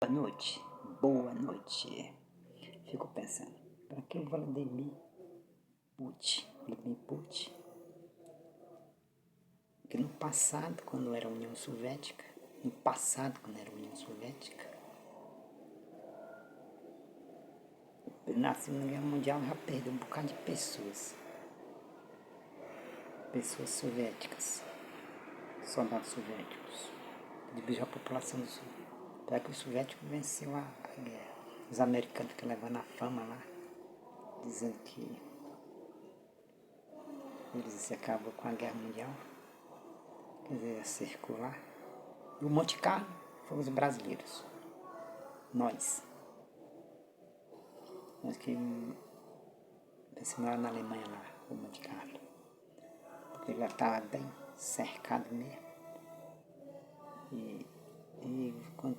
Boa noite, boa noite. Fico pensando, para que o Vladimir Putin, que no passado, quando era a União Soviética, na Segunda Guerra Mundial já perdeu um bocado de pessoas soviéticas, soldados soviéticos, dividiu a população do sul. Para que o soviético venceu a guerra. Os americanos que levaram a fama lá, dizendo que eles acabou com a guerra mundial, quer dizer, cercou lá. E o Monte Carlo foram os brasileiros. Nós que vencemos lá na Alemanha, lá, o Monte Carlo. Porque já estava bem cercado mesmo. E quando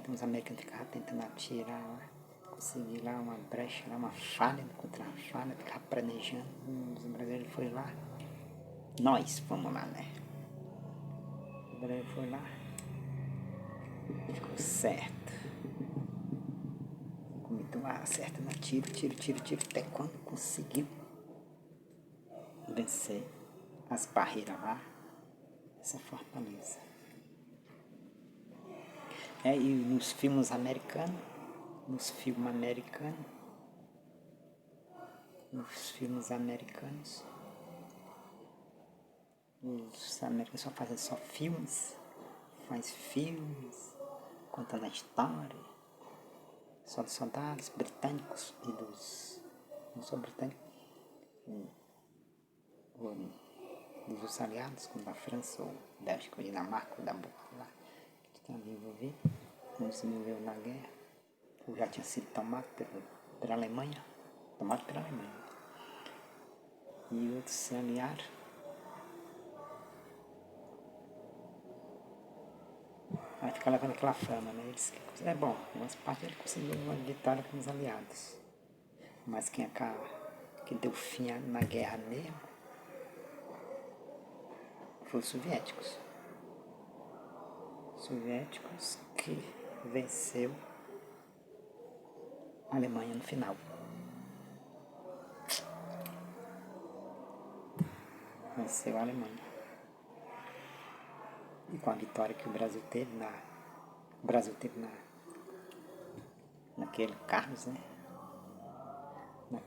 os americanos ficavam tentando atirar lá, conseguir lá uma brecha, lá, uma falha contra a falha, ficava planejando, os brasileiros foram lá. Nós fomos lá, né? O brasileiro foi lá, ficou certo. Cometeu acerta no tiro, até quando conseguiu vencer as barreiras lá, essa fortaleza. E nos filmes americanos, os americanos só fazem filmes, contando a história, só dos soldados britânicos e não só britânicos, dos aliados, como da França, ou Bélgica, ou Dinamarca, ou da lá, que estavam envolvidos, não se envolveu na guerra, ou já tinha sido tomado pela Alemanha, e outros se aliaram. Aí fica levando aquela fama, né? É bom, umas partes ele conseguiu uma vitória com os aliados. Mas quem deu fim na guerra mesmo foram os soviéticos. Soviéticos que venceu a Alemanha no final. Venceu a Alemanha. E com a vitória que o Brasil teve naquele Carlos, né? Não é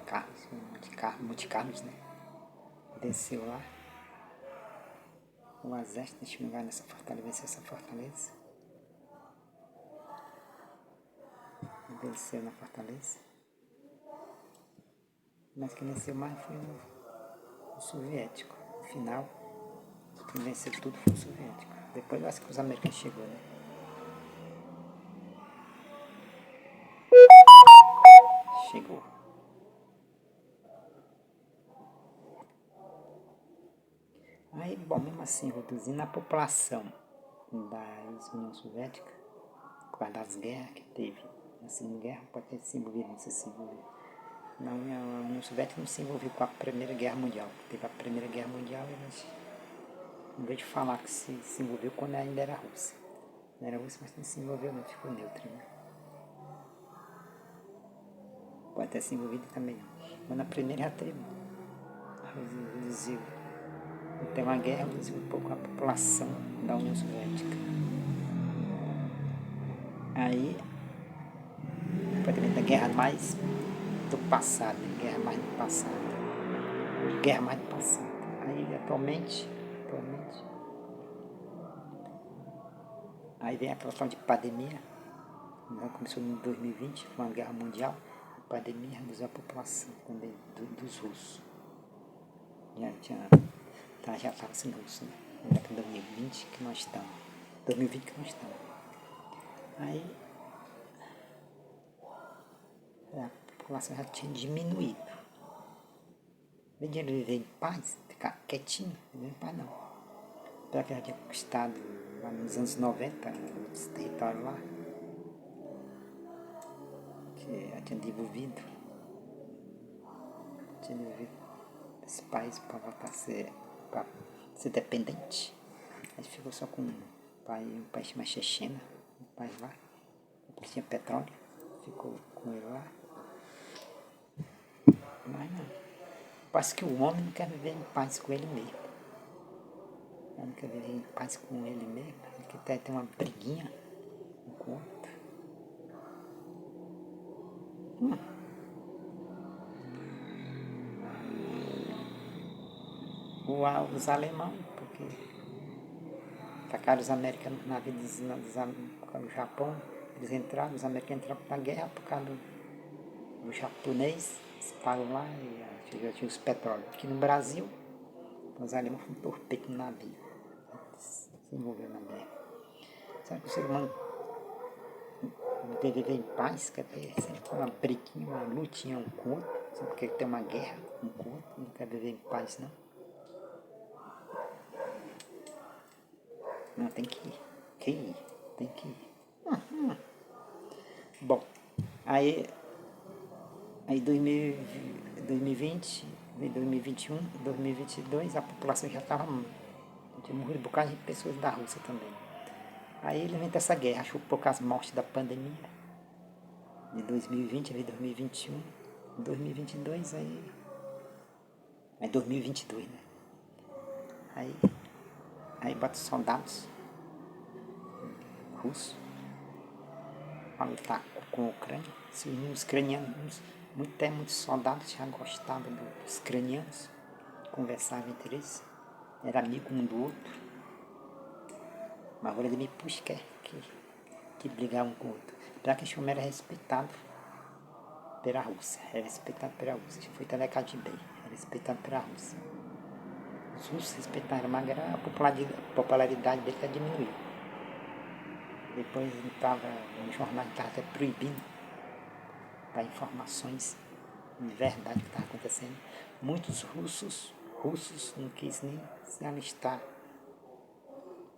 Carlos, Monte Carlos, né? Desceu lá. O exército, deixa eu lugar nessa fortaleza, venceu essa fortaleza. Venceu na fortaleza. Mas quem venceu mais foi o soviético. No final, quem venceu tudo foi o soviético. Depois eu acho que os americanos chegou, né? Chegou. Aí, bom, mesmo assim, reduzindo a população da União Soviética, por causa das guerras que teve na Segunda Guerra, pode ter se envolvido, não sei se envolveu. A União Soviética não se envolveu com a Primeira Guerra Mundial. Teve a Primeira Guerra Mundial e eles, em vez de falar que se envolveu quando ainda era Rússia. Não era Rússia, mas não se envolveu, não, ficou neutro, né? Pode ter se envolvido também, não. Mas na primeira já teve. Reduziu. Tem uma guerra, reduziu um pouco a população da União Soviética. Aí, praticamente a guerra mais do passado, guerra mais do passado. Aí, atualmente, aí vem a questão de pandemia, né? Começou em 2020, com a guerra mundial, a pandemia reduziu a população também dos russos. Já estava sendo russo, né? Na década de 2020 que nós estamos. Aí a população já tinha diminuído. Em vez de ele viver em paz, ficar quietinho, não viver em paz não. Apesar que já tinha conquistado lá nos anos 90, esse território lá, que já tinha desenvolvido esse país para voltar a ser dependente. Aí ficou só com um país chamado Chechena, um país lá, que tinha petróleo, ficou com ele lá. Mas não. Parece que o homem não quer viver em paz com ele mesmo. Ele não quer viver em paz com ele mesmo. Ele quer ter uma briguinha um com o outro. Os alemães, porque atacaram os americanos na vida do Japão. Eles entraram, os americanos entraram na guerra por causa do japonês. Eles param lá e já tinha os petróleos. Aqui no Brasil, os alemães foram torpeiros no navio. Se envolveram na guerra. Sabe que o ser humano deve viver em paz, quer ter sempre uma briguinha, uma lutinha um com o outro, sempre quer ter uma guerra um com o outro, não quer viver em paz, não. Não, tem que ir, tem que ir. Bom, aí 2020, 2021, 2022, a população já estava, tinha morrido um bocado de pessoas da Rússia também. Aí ele inventa essa guerra, achou poucas mortes da pandemia, de 2020 a 2021, 2022, aí 2022, né? Aí bota os soldados russos para lutar com a Ucrânia. Os ucranianos, muitos soldados já gostavam dos ucranianos, conversavam entre eles, era amigo um do outro. Mas agora ele me puxa que brigar um com o outro. Já que esse homem era respeitado pela Rússia, foi Telekad Bey, era respeitado pela Rússia. Os russos respeitaram, mas a popularidade dele diminuiu. Depois estava no jornal que estava até proibindo dar informações de verdade que estava acontecendo. Muitos russos não quis nem se alistar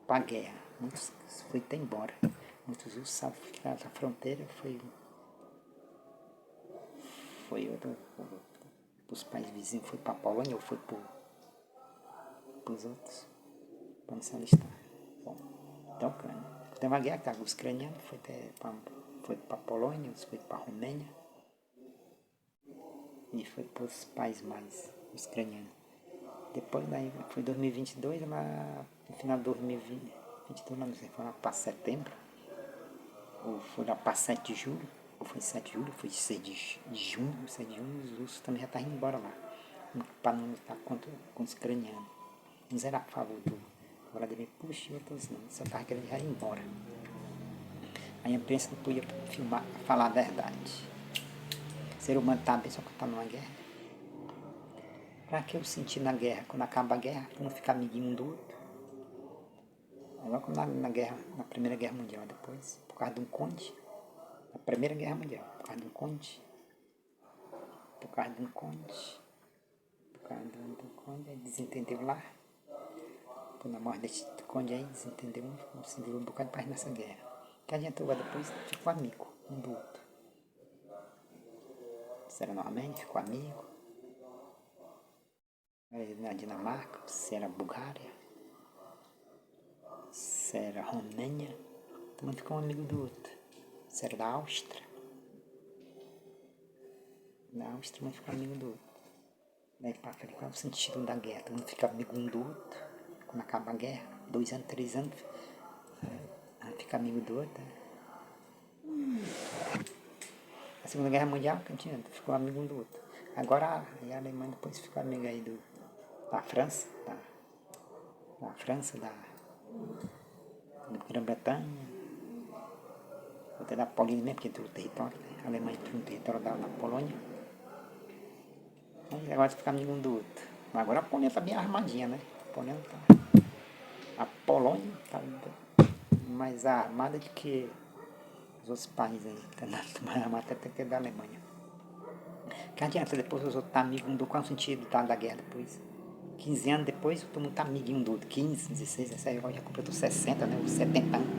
para a guerra. Muitos foi até embora. Muitos russos ficaram na fronteira, foi os países vizinhos, foi para a Polônia ou foi para os outros, para não se alistar. Bom, então, tem uma guerra que os ucranianos foi para a Polônia, outros foi para a Romênia e foi para os países mais ucranianos. Depois, daí, foi 2022, no final de 2022, não sei, foi lá para setembro, ou foi lá para 7 de julho, ou foi 7 de julho, foi 6 de junho, os russos também já estavam indo embora lá, para não lutar contra os ucranianos. Uns eram a favor do Vladimir Putin e outros não, só estavam querendo ir embora. A imprensa não podia falar a verdade. O ser humano está bem, só que está numa guerra. Para que eu senti na guerra? Quando acaba a guerra, não ficar amiguinho um do outro. Agora quando na Primeira Guerra Mundial, depois, por causa de um conde, na Primeira Guerra Mundial, por causa de um conde, desentendeu lá, quando a morte desse conde aí, desentendeu, se envolveu um bocado de paz nessa guerra. Que adiantou, depois ficou amigo um do outro. Se era normalmente, ficou amigo. Na Dinamarca, se era Bulgária, se era Romênia, também ficou um amigo do outro. Se era da Áustria, também ficou amigo do outro. Daí para frente, qual é o sentido da guerra? Todo mundo fica amigo um do outro. Quando acaba a guerra, 2 anos, 3 anos, fica amigo do outro. A Segunda Guerra Mundial, ficou amigo um do outro. Agora a Alemanha depois ficou amiga aí da França, da Grã-Bretanha, até da Polônia mesmo, porque entrou o território, né? A Alemanha entrou no território da Polônia. E agora fica amigo um do outro. Mas agora a Polônia está bem armadinha, né? A Polônia está mais armada do que os outros países aí. Está mais armada até que da Alemanha. Que adianta depois os outros estar amigos um do outro? Qual é o sentido da guerra depois? 15 anos depois, todo mundo está amiguinho um do outro. 15, 16, 17, agora já completou 60, né? Os 70 anos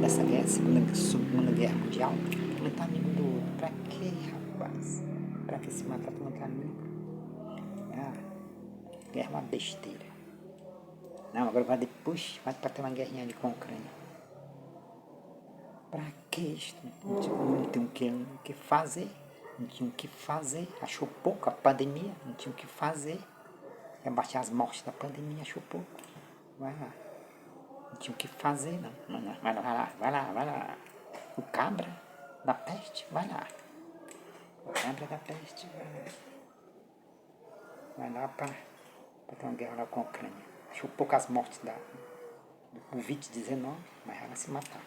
dessa guerra, Segunda Guerra Mundial. Todo mundo está amigo um do outro. Pra quê, rapaz? Pra que se matar todo mundo que é amigo? Guerra é uma besteira. Não, agora vai depois, vai para ter uma guerrinha ali com a Ucrânia. Pra que isto? Não tem o que fazer. Não tinha o que fazer. Achou pouco a pandemia, não tinha o que fazer. Ia baixar as mortes da pandemia, achou pouco. Vai lá. Não tinha o que fazer, não. Vai lá, vai lá, vai lá. O cabra da peste, vai lá. O cabra da peste, vai lá. Vai lá pra ter uma guerra lá com a Ucrânia. Achou poucas mortes do Covid-19, mas ela vai se matar.